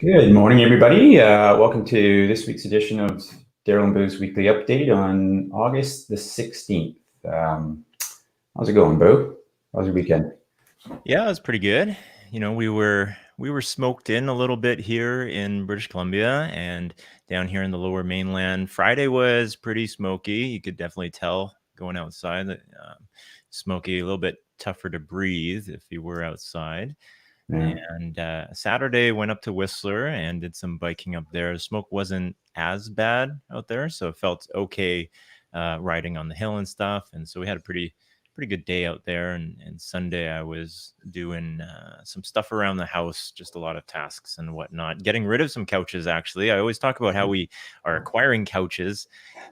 Good morning, everybody. Welcome to this week's edition of Daryl and Boo's Weekly Update on August the 16th. How's it going, Boo? How's your weekend? Yeah, it was pretty good. You know, we were smoked in a little bit here in British Columbia and down here in the lower mainland. Friday was pretty smoky. You could definitely tell going outside that smoky, a little bit tougher to breathe if you were outside. Yeah. And Saturday went up to Whistler and did some biking up there. The smoke wasn't as bad out there, so it felt okay riding on the hill and stuff. And so we had a pretty good day out there. And Sunday I was doing some stuff around the house, just a lot of tasks and whatnot. Getting rid of some couches, actually. I always talk about how we are acquiring couches,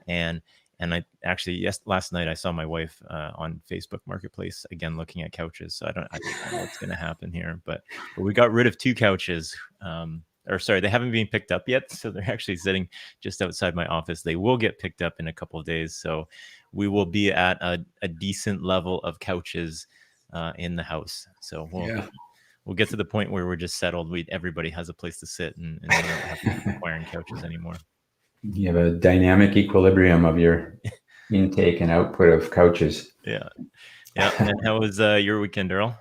and I actually, last night I saw my wife on Facebook Marketplace again looking at couches. So I don't know what's going to happen here, but we got rid of 2 couches. Or sorry, they haven't been picked up yet. So they're actually sitting just outside my office. They will get picked up in a couple of days. So we will be at a decent level of couches in the house. So we'll get to the point where we're just settled. Everybody has a place to sit and we don't have to keep acquiring couches anymore. You have a dynamic equilibrium of your intake and output of couches. Yeah. And how was your weekend, Daryl?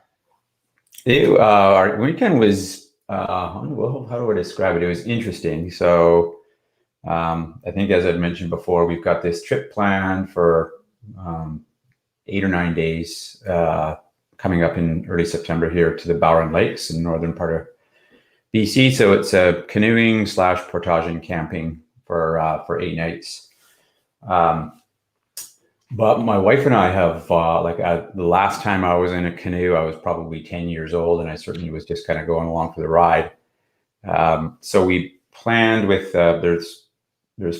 Our weekend was, how do I describe it? It was interesting. So I think, as I'd mentioned before, we've got this trip planned for 8 or 9 days coming up in early September here to the Bowron Lakes in northern part of BC. So it's a canoeing / portaging camping for 8 nights. But my wife and I have, the last time I was in a canoe, I was probably 10 years old, and I certainly was just kind of going along for the ride. So we planned with, there's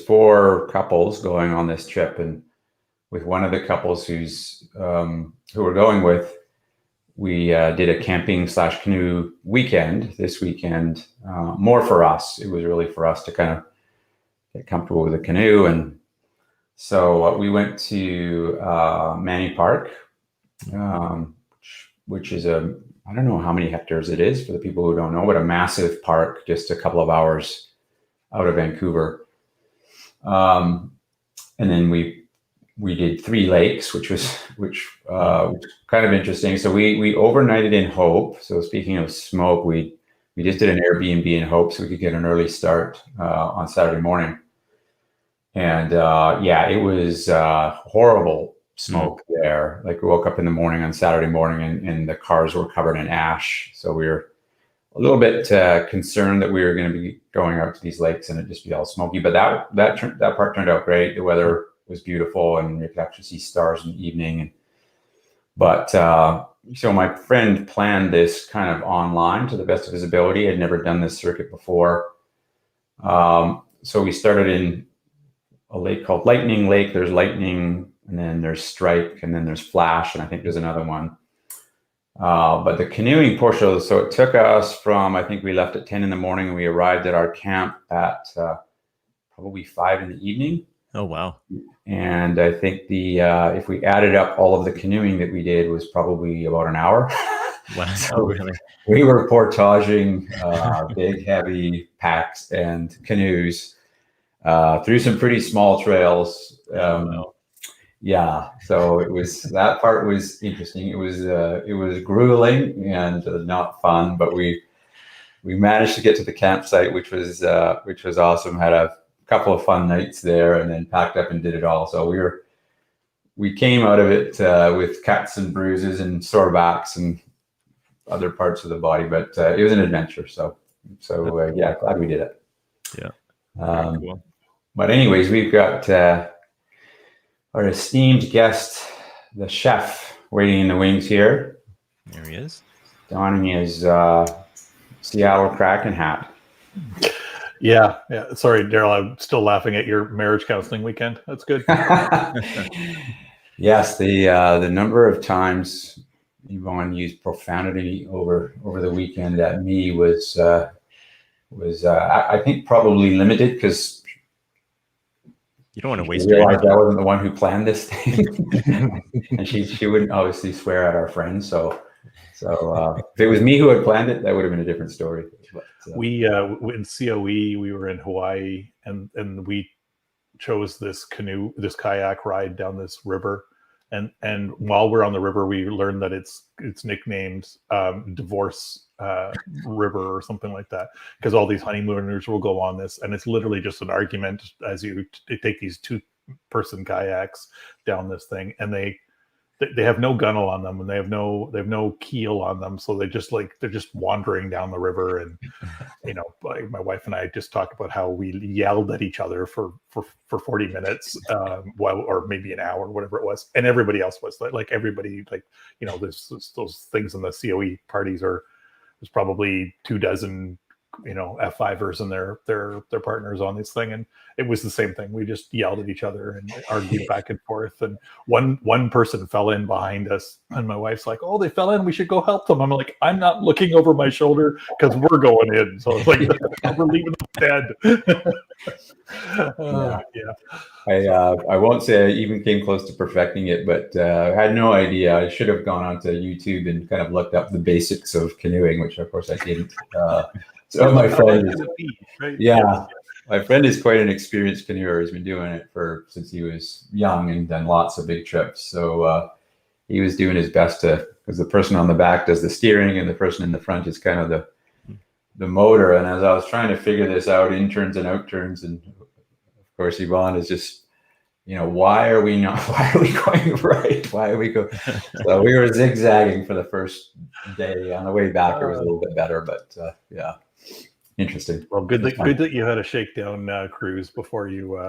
4 couples going on this trip, and with one of the couples who we're going with, we did a camping / canoe weekend this weekend, more for us. It was really for us to kind of get comfortable with a canoe. And so we went to Manny Park, which is I don't know how many hectares it is for the people who don't know, but a massive park just a couple of hours out of Vancouver. And then we did 3 lakes, which kind of interesting. So we overnighted in Hope. So speaking of smoke, we just did an Airbnb in Hope so we could get an early start on Saturday morning. And it was horrible smoke there. Like, we woke up in the morning on Saturday morning and the cars were covered in ash. So we were a little bit concerned that we were going to be going out to these lakes and it'd just be all smoky. But that part turned out great. The weather was beautiful and you could actually see stars in the evening. So my friend planned this kind of online to the best of his ability. I'd never done this circuit before. So we started in a lake called Lightning Lake. There's Lightning, and then there's Strike, and then there's Flash, and I think there's another one. But the canoeing portion, so it took us from, I think we left at 10 in the morning and we arrived at our camp at probably 5 in the evening. Oh, wow. And I think the if we added up all of the canoeing that we did was probably about an hour. Wow. Oh, So really? we were portaging big, heavy packs and canoes through some pretty small trails. Oh, wow. Yeah, so that part was interesting. It was grueling and not fun, but we managed to get to the campsite, which was awesome. Had a couple of fun nights there, and then packed up and did it all. So we came out of it with cuts and bruises and sore backs and other parts of the body, but it was an adventure. Yeah, glad we did it. Yeah. Very cool. But anyways, we've got our esteemed guest, the chef, waiting in the wings here, There he is. donning his Seattle Kraken hat. Yeah. Sorry, Daryl. I'm still laughing at your marriage counseling weekend. That's good. Yes, the number of times Yvonne used profanity over the weekend at me was I think probably limited because You don't want to she waste your realized energy. I wasn't the one who planned this thing, and she wouldn't obviously swear at our friends. So if it was me who had planned it, that would have been a different story. But, We in COE, we were in Hawaii, and we chose this kayak ride down this river, and while we're on the river, we learned that it's nicknamed Divorce River or something like that, because all these honeymooners will go on this, and it's literally just an argument as you take these 2-person kayaks down this thing, and they have no gunnel on them, and they have no keel on them, so they're just wandering down the river. And like my wife and I just talked about how we yelled at each other for 40 minutes, or maybe an hour, whatever it was, and everybody else was everybody those things in the COE parties there's probably 24 F5ers and their partners on this thing, and it was the same thing. We just yelled at each other and argued back and forth, and one person fell in behind us, and my wife's like, "Oh, they fell in, we should go help them." I'm like, "I'm not looking over my shoulder because we're going in." So it's like, we're leaving them dead. I won't say I even came close to perfecting it, but I had no idea. I should have gone onto YouTube and kind of looked up the basics of canoeing, which of course I didn't. So my friend, my friend is quite an experienced canoeer. He's been doing it since he was young and done lots of big trips. So he was doing his best because the person on the back does the steering and the person in the front is kind of the motor. And as I was trying to figure this out, in turns and out turns, and of course Yvonne is just, why are we going right? Why are we going? So we were zigzagging for the first day. On the way back, it was a little bit better, but yeah. Interesting. Well, good that you had a shakedown cruise before you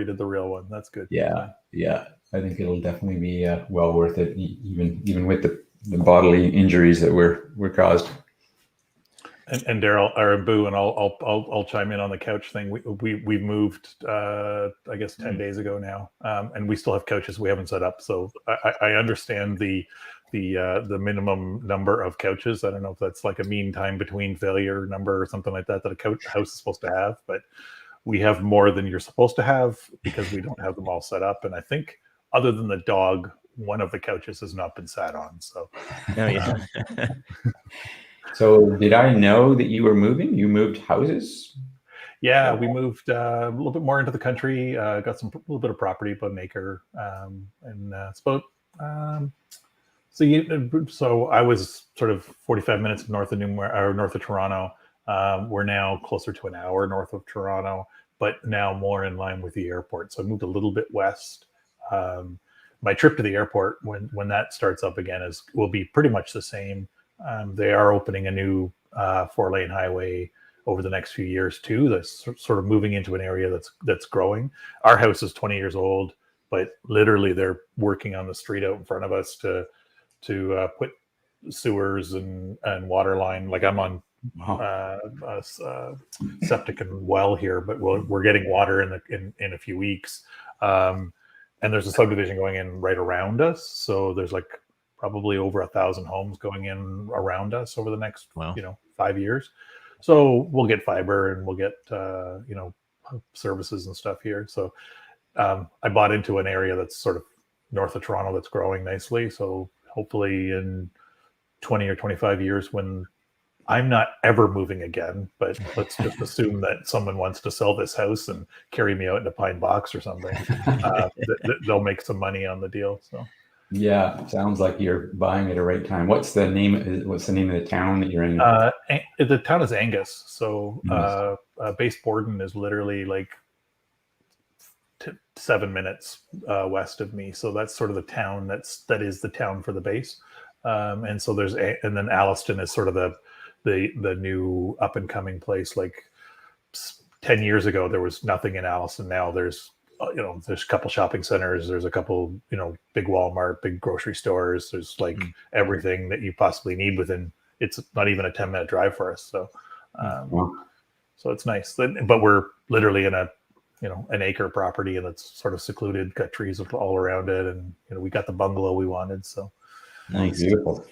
did the real one. That's good. Yeah. I think it'll definitely be well worth it, even with the bodily injuries that were caused. And Daryl or Boo, and I'll chime in on the couch thing. We moved I guess 10 days ago now, and we still have couches we haven't set up. So I understand the minimum number of couches. I don't know if that's like a mean time between failure number or something like that a house is supposed to have, but we have more than you're supposed to have because we don't have them all set up. And I think other than the dog, one of the couches has not been sat on. So So did I know that you were moving? You moved houses? Yeah, we moved a little bit more into the country, got a little bit of property, about an acre, and it's about so I was sort of 45 minutes north of Toronto. We're now closer to an hour north of Toronto, but now more in line with the airport. So I moved a little bit west. My trip to the airport, when that starts up again, will be pretty much the same. They are opening a new 4-lane highway over the next few years too. That's sort of moving into an area that's growing. Our house is 20 years old, but literally they're working on the street out in front of us to put sewers and water line. Like I'm on septic and well here, but we're getting water in a few weeks. And there's a subdivision going in right around us, so there's like probably over 1,000 homes going in around us over the next 5 years. So we'll get fiber and we'll get services and stuff here. So I bought into an area that's sort of north of Toronto that's growing nicely. So hopefully in 20 or 25 years, when I'm not ever moving again, but let's just assume that someone wants to sell this house and carry me out into Pine Box or something, they'll make some money on the deal. So Yeah, sounds like you're buying at a right time. What's the name? What's the name of the town that you're in? the town is Angus. So Base Borden is literally like 7 minutes west of me. So that's sort of the town that is the town for the base. And so and then Alliston is sort of the new up and coming place. Like 10 years ago, there was nothing in Alliston. Now there's a couple shopping centers. There's a couple, big Walmart, big grocery stores. There's like everything that you possibly need within. It's not even a 10-minute drive for us. So, so it's nice. But we're literally in an acre property, and it's sort of secluded, got trees all around it. And, we got the bungalow we wanted. So Nice. Beautiful.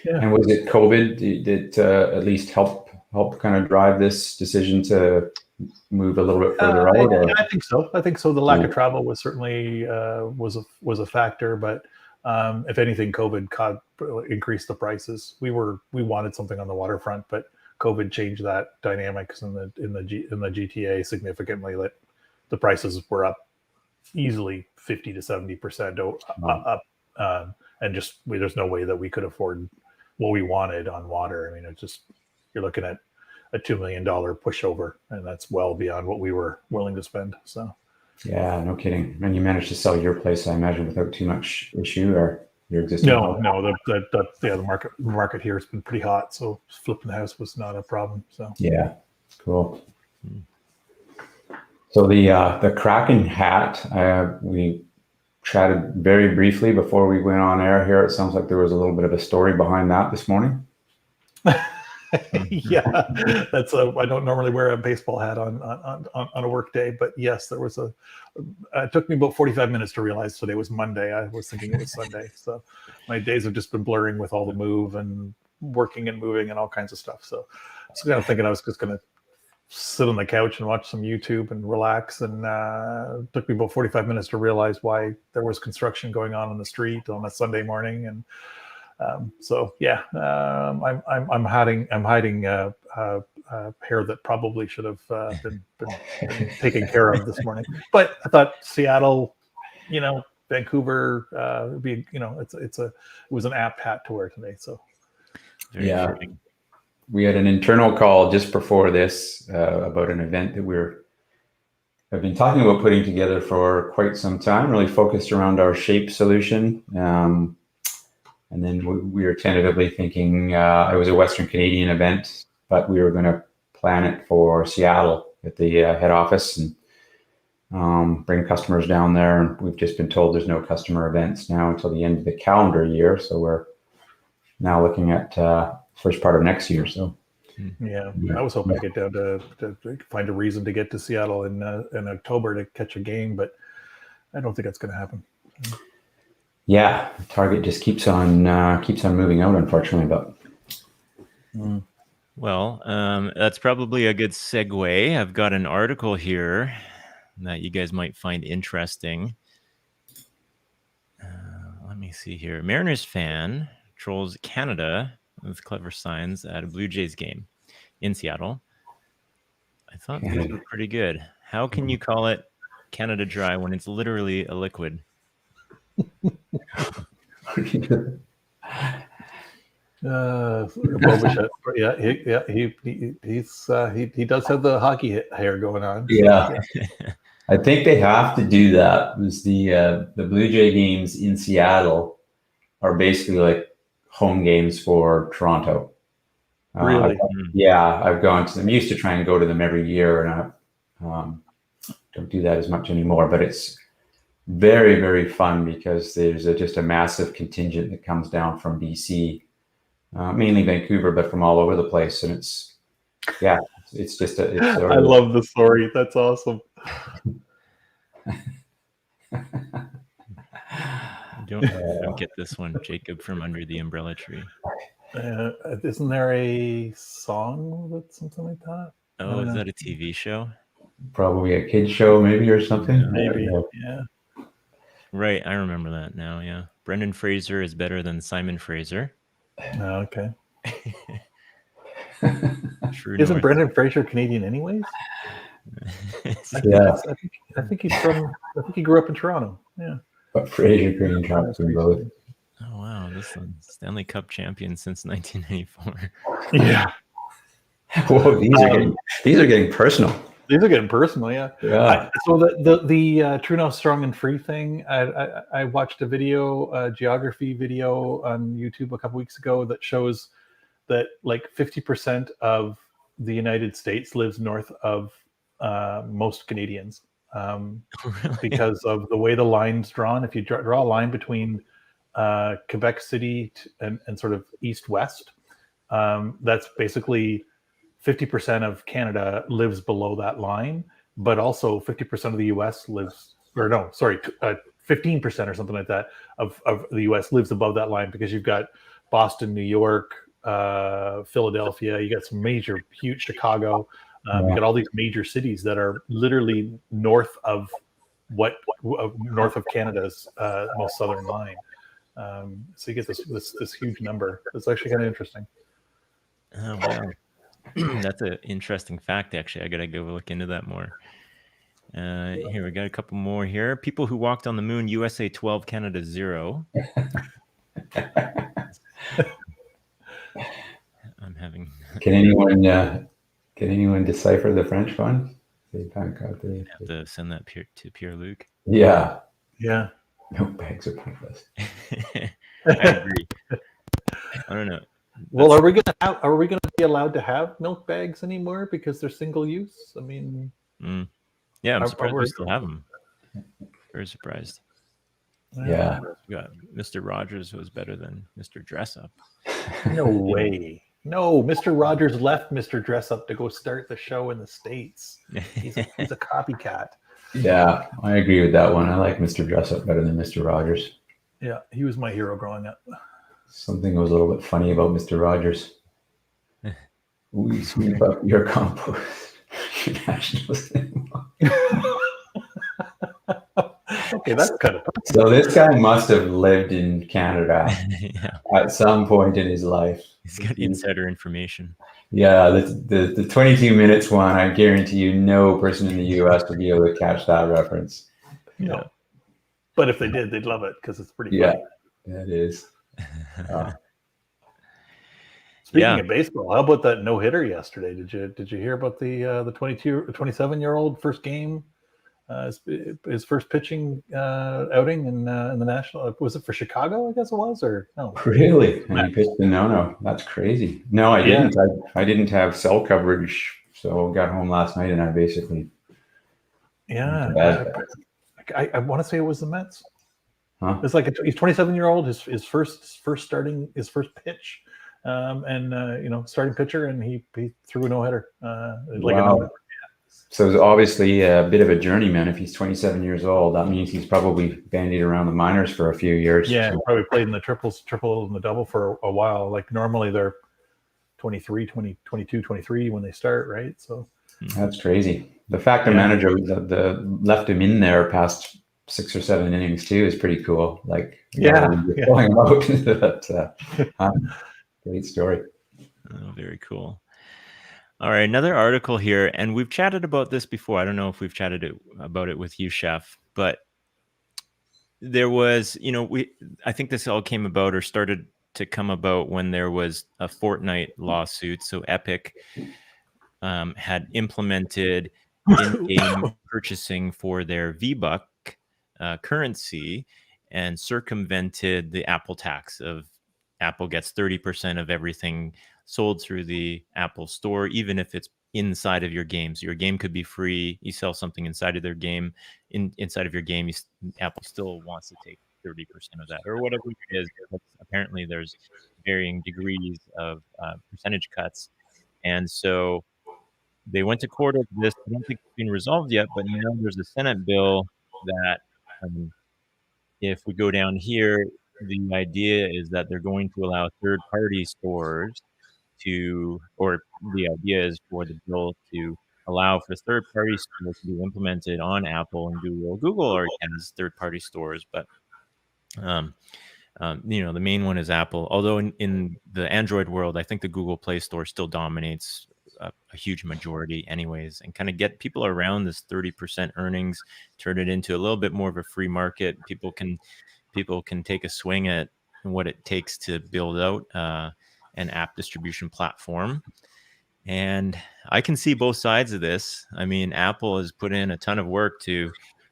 Yeah. And was it COVID that at least help kind of drive this decision to move a little bit further out? Or? I think so. The lack of travel was certainly was a factor, but if anything, COVID increased the prices. We wanted something on the waterfront, but COVID changed that dynamics in the GTA significantly. That the prices were up easily 50 to 70% up, and just there's no way that we could afford what we wanted on water. I mean, it's just you're looking at a $2 million pushover, and that's well beyond what we were willing to spend. So, yeah, no kidding. And you managed to sell your place, I imagine, without too much issue, or your existing. No. The market here has been pretty hot, so flipping the house was not a problem. So yeah, cool. So the Kraken hat, we chatted very briefly before we went on air here. It sounds like there was a little bit of a story behind that this morning. Yeah, that's I don't normally wear a baseball hat on a work day, but yes, there was it took me about 45 minutes to realize today was Monday. I was thinking it was Sunday. So my days have just been blurring with all the move and working and moving and all kinds of stuff. So I was kind of thinking I was just going to sit on the couch and watch some YouTube and relax. And it took me about 45 minutes to realize why there was construction going on the street on a Sunday morning. And so yeah, I'm hiding hair that probably should have been taken care of this morning. But I thought Seattle, Vancouver, would be it was an apt hat to wear today. So yeah. We had an internal call just before this about an event that I've been talking about putting together for quite some time, really focused around our shape solution. And then we were tentatively thinking it was a Western Canadian event, but we were going to plan it for Seattle at the head office and bring customers down there. And we've just been told there's no customer events now until the end of the calendar year. So we're now looking at first part of next year. So yeah, I was hoping to get down to find a reason to get to Seattle in October to catch a game, but I don't think that's going to happen. Yeah, Target just keeps on moving out, unfortunately. But well, that's probably a good segue. I've got an article here that you guys might find interesting. Let me see here. Mariners fan trolls Canada with clever signs at a Blue Jays game in Seattle. I thought these were pretty good. How can you call it Canada Dry when it's literally a liquid? He does have the hockey hair going on. Yeah. I think they have to do that. It was the Blue Jay games in Seattle are basically like home games for Toronto. Really? I've gone to them. I used to try and go to them every year, and I don't do that as much anymore. But it's very, very fun because there's just a massive contingent that comes down from BC, mainly Vancouver, but from all over the place. And it's just I love the story. That's awesome. Don't get this one, Jacob from Under the Umbrella Tree. Isn't there a song that's something like that? Oh, is that a TV show? probably a kid show maybe or something. Maybe. Yeah. Right, I remember that now. Yeah, Brendan Fraser is better than Simon Fraser. Oh, okay. True Isn't North. Brendan Fraser Canadian anyways? Yeah, I think he's from. I think he grew up in Toronto. Yeah. but Fraser Green drops in both. Oh wow, this one Stanley Cup champion since 1994. Yeah. Whoa, these are getting personal. These are getting personal, yeah. Yeah. So the True North Strong and Free thing, I watched a video, a geography video on YouTube a couple weeks ago that shows that like 50% of the United States lives north of most Canadians, Really? because of the way the line's drawn. If you draw a line between Quebec City and sort of east-west, that's basically 50% of Canada lives below that line, but also 50% of the US lives, or no, sorry, 15% or something like that of the US lives above that line, because you've got Boston, New York, Philadelphia, you got some major, huge Chicago, you got all these major cities that are literally north of north of Canada's most southern line. So you get this huge number. It's actually kind of interesting. Oh wow. That's an interesting fact, actually. I gotta go look into that more. Here we got a couple more here. People who walked on the moon: USA 12, Canada 0. I'm having. Can anyone decipher the French one? They have to send that to Pierre-Luc. Yeah. Yeah. Milk bags are pointless. I agree. I don't know. Well, are we gonna be allowed to have milk bags anymore because they're single use? I mean, yeah, I'm surprised we still have them. Very surprised. Yeah. We got Mr. Rogers was better than Mr. Dressup. No way. No, Mr. Rogers left Mr. Dressup to go start the show in the States. He's a copycat. Yeah, I agree with that one. I like Mr. Dressup better than Mr. Rogers. Yeah, he was my hero growing up. Something was a little bit funny about Mr. Rogers. We sweep up your compost. Your national symbol. Okay, that's kind of. So this guy must have lived in Canada at some point in his life. He's got insider information. Yeah, the 22 minutes one, I guarantee you no person in the US would be able to catch that reference. Yeah. But if they did, they'd love it because it's pretty funny. Yeah, that is. Speaking of baseball, how about that no-hitter yesterday? Did you hear about the 27-year-old first game, his first pitching outing in the national? Was it for Chicago? I guess it was, or no? Really? And he pitched the no. That's crazy. No, I didn't. I didn't have cell coverage, so got home last night and I basically. Yeah, I want to say it was the Mets. Huh? It's like he's 27-year-old. His first pitch. Starting pitcher, and he threw a no-hitter. Wow. So it's obviously a bit of a journeyman. If he's 27 years old, that means he's probably bandied around the minors for a few years. Yeah, so. Probably played in the triple and the double for a while. Like normally they're 23, 20, 22, 23 when they start, right? So that's crazy. The fact the manager left him in there past 6 or 7 innings too is pretty cool. Like, pulling him out. Great story. Oh, very cool. All right, another article here, and we've chatted about this before. I don't know if we've chatted about it with you, Chef, but there was, I think this all came about or started to come about when there was a Fortnite lawsuit. So Epic had implemented in-game purchasing for their V-Buck currency and circumvented the Apple tax of Apple gets 30% of everything sold through the Apple store, even if it's inside of your game. So your game could be free. You sell something inside of their game, inside of your game, Apple still wants to take 30% of that or whatever it is. Apparently, there's varying degrees of percentage cuts. And so they went to court over this. I don't think it's been resolved yet, but there's a Senate bill that if we go down here, the idea is that they're going to allow third-party stores or the idea is for the bill to allow for third-party stores to be implemented on Apple and Google. Google already has third-party stores, but um, the main one is Apple. Although in the Android world, I think the Google Play Store still dominates a huge majority anyways, and kind of get people around this 30% earnings, turn it into a little bit more of a free market. People can take a swing at what it takes to build out an app distribution platform. And I can see both sides of this. I mean, Apple has put in a ton of work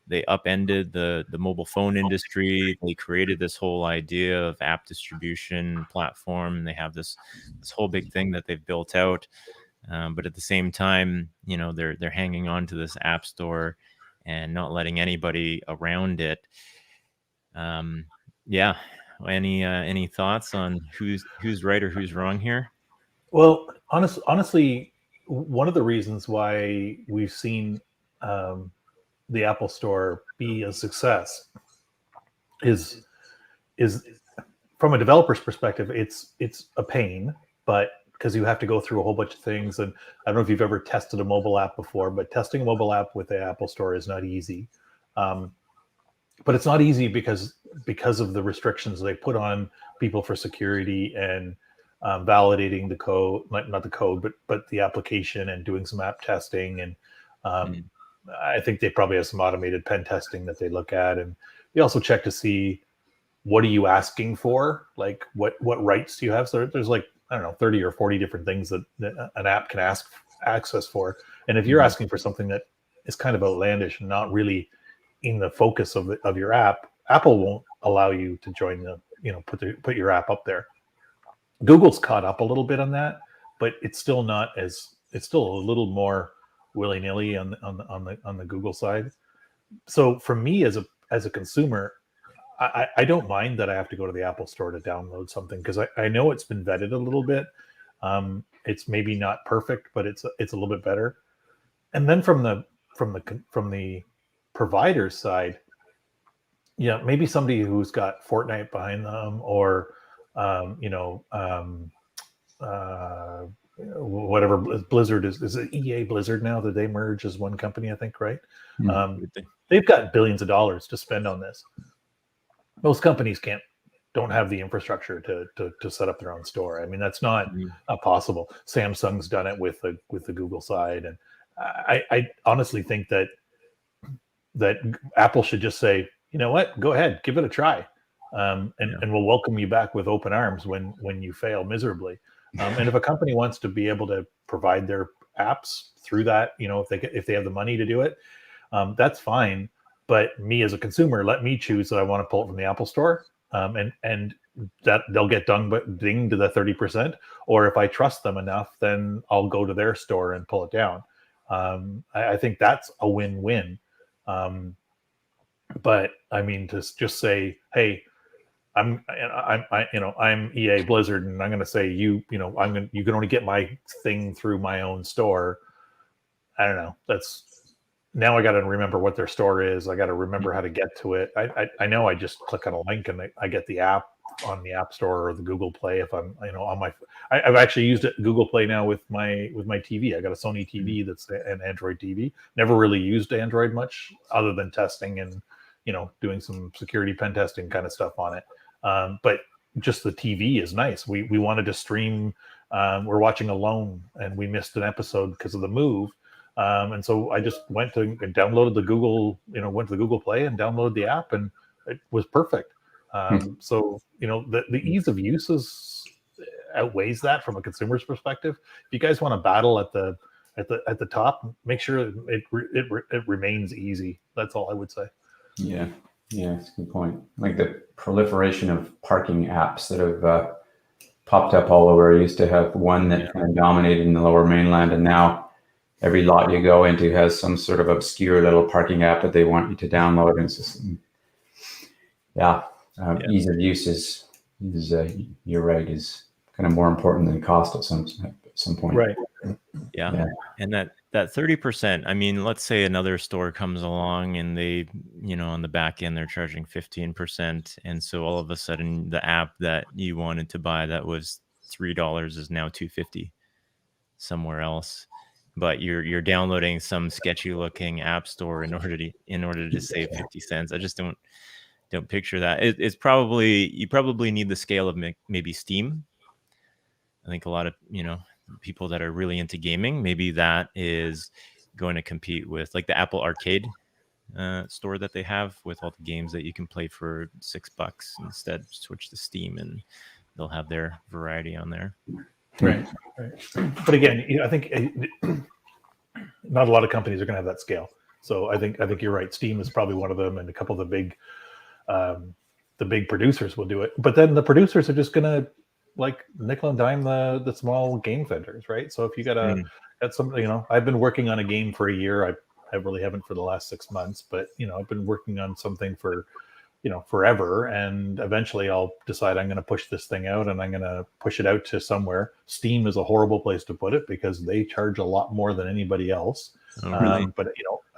they upended the mobile phone industry. They created this whole idea of app distribution platform. They have this whole big thing that they've built out. But at the same time, they're hanging on to this app store and not letting anybody around it. Yeah. Any thoughts on who's right or who's wrong here? Well, honestly, one of the reasons why we've seen the Apple Store be a success is from a developer's perspective, it's a pain, but because you have to go through a whole bunch of things. And I don't know if you've ever tested a mobile app before, but testing a mobile app with the Apple Store is not easy. But it's not easy because of the restrictions they put on people for security and validating the code, not the code, but the application, and doing some app testing. And I think they probably have some automated pen testing that they look at. And they also check to see, what are you asking for? Like what rights do you have? So there's like, I don't know, 30 or 40 different things that an app can ask access for. And if you're asking for something that is kind of outlandish and not really in the focus of your app, Apple won't allow you to join put your app up there. Google's caught up a little bit on that, but it's still a little more willy-nilly on the Google side. So for me as a consumer, I don't mind that I have to go to the Apple Store to download something, because I know it's been vetted a little bit. It's maybe not perfect, but it's a little bit better. And then from the provider side, maybe somebody who's got Fortnite behind them, or whatever Blizzard is it EA Blizzard now that they merge as one company, I think, right? They've got billions of dollars to spend on this. Most companies don't have the infrastructure to set up their own store. I mean, that's not possible. Samsung's done it with the Google side, and I honestly think that Apple should just say, you know what, go ahead, give it a try, and we'll welcome you back with open arms when you fail miserably. And if a company wants to be able to provide their apps through that, if they have the money to do it, that's fine. But me as a consumer, let me choose that I want to pull it from the Apple Store, and that they'll get dinged to the 30%. Or if I trust them enough, then I'll go to their store and pull it down. I think that's a win-win. But I mean, to just say, hey, I'm EA Blizzard, and I'm going to say you can only get my thing through my own store. I don't know. Now I got to remember what their store is. I got to remember how to get to it. I know I just click on a link and I get the app on the App Store or the Google Play. If I'm on my, I've actually used it Google Play now with my TV. I got a Sony TV that's an Android TV. Never really used Android much other than testing and doing some security pen testing kind of stuff on it. But just the TV is nice. We wanted to stream. We're watching Alone, and we missed an episode because of the move. And so I just went to and downloaded went to the Google Play and downloaded the app, and it was perfect. So the ease of use outweighs that from a consumer's perspective. If you guys want to battle at the top, make sure it remains easy. That's all I would say. Yeah, that's a good point. Like the proliferation of parking apps that have popped up all over. I used to have one that kind of dominated in the Lower Mainland, and now every lot you go into has some sort of obscure little parking app that they want you to download. And it's just, ease of use is you're right, is kind of more important than cost at some point. Right. Yeah. And that 30%, I mean, let's say another store comes along and they, on the back end, they're charging 15%. And so all of a sudden the app that you wanted to buy that was $3 is now $2.50 somewhere else. but you're downloading some sketchy looking app store in order to save 50 cents. I just don't picture that. It's probably, you probably need the scale of maybe Steam. I think a lot of, people that are really into gaming, maybe that is going to compete with like the Apple Arcade store that they have with all the games that you can play for $6. Instead, switch to Steam and they'll have their variety on there. Right. But again, I think not a lot of companies are going to have that scale. So I think you're right. Steam is probably one of them, and a couple of the big producers will do it. But then the producers are just going to like nickel and dime the small game vendors, right? So if you got something, I've been working on a game for a year. I really haven't for the last 6 months, but I've been working on something for forever, and eventually I'll decide I'm going to push this thing out, and I'm going to push it out to somewhere. Steam is a horrible place to put it because they charge a lot more than anybody else. Oh, really? But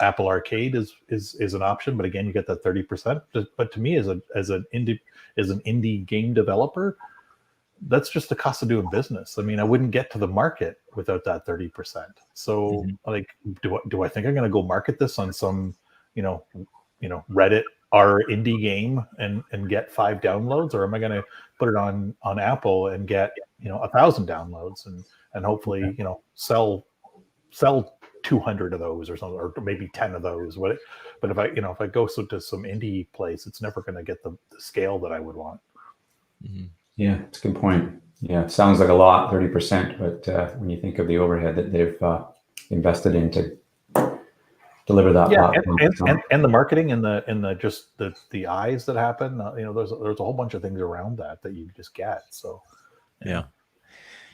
Apple Arcade is an option, but again, you get that 30%. But to me, as an indie game developer, that's just the cost of doing business. I mean, I wouldn't get to the market without that 30%. So like, do I think I'm going to go market this on some, Reddit our indie game and get 5 downloads, or am I going to put it on Apple and get 1,000 downloads and hopefully sell 200 of those or something, or maybe 10 of those? But if I go to some indie place, it's never going to get the scale that I would want. Yeah, it's a good point. Yeah, it sounds like a lot, 30%, but when you think of the overhead that they've invested into deliver that platform, and the marketing and the eyes that happen, there's a whole bunch of things around that you just get. So yeah,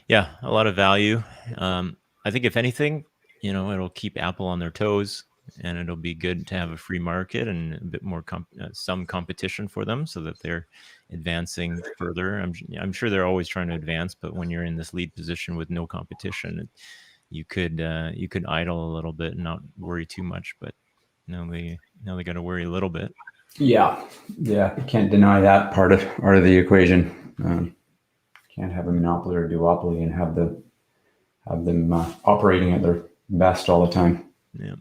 a lot of value. I think if anything, it'll keep Apple on their toes, and it'll be good to have a free market and a bit more some competition for them, so that they're advancing further. I'm sure they're always trying to advance, but when you're in this lead position with no competition, you could idle a little bit and not worry too much. But now they got to worry a little bit. Yeah, you can't deny that part of the equation. Can't have a monopoly or duopoly and have them operating at their best all the time. Yeah.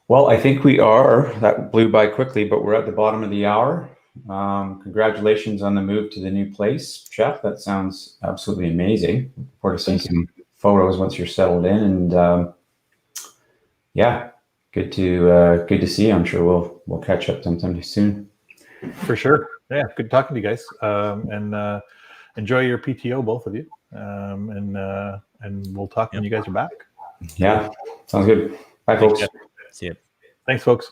Well, I think that blew by quickly, but we're at the bottom of the hour. Congratulations on the move to the new place, Chef. That sounds absolutely amazing. Look forward to seeing some photos once you're settled in, and good to see you. I'm sure we'll catch up sometime soon. For sure. Yeah, good talking to you guys. And enjoy your PTO, both of you. And we'll talk when you guys are back. Yeah, sounds good. Bye, folks. See you. Thanks, folks.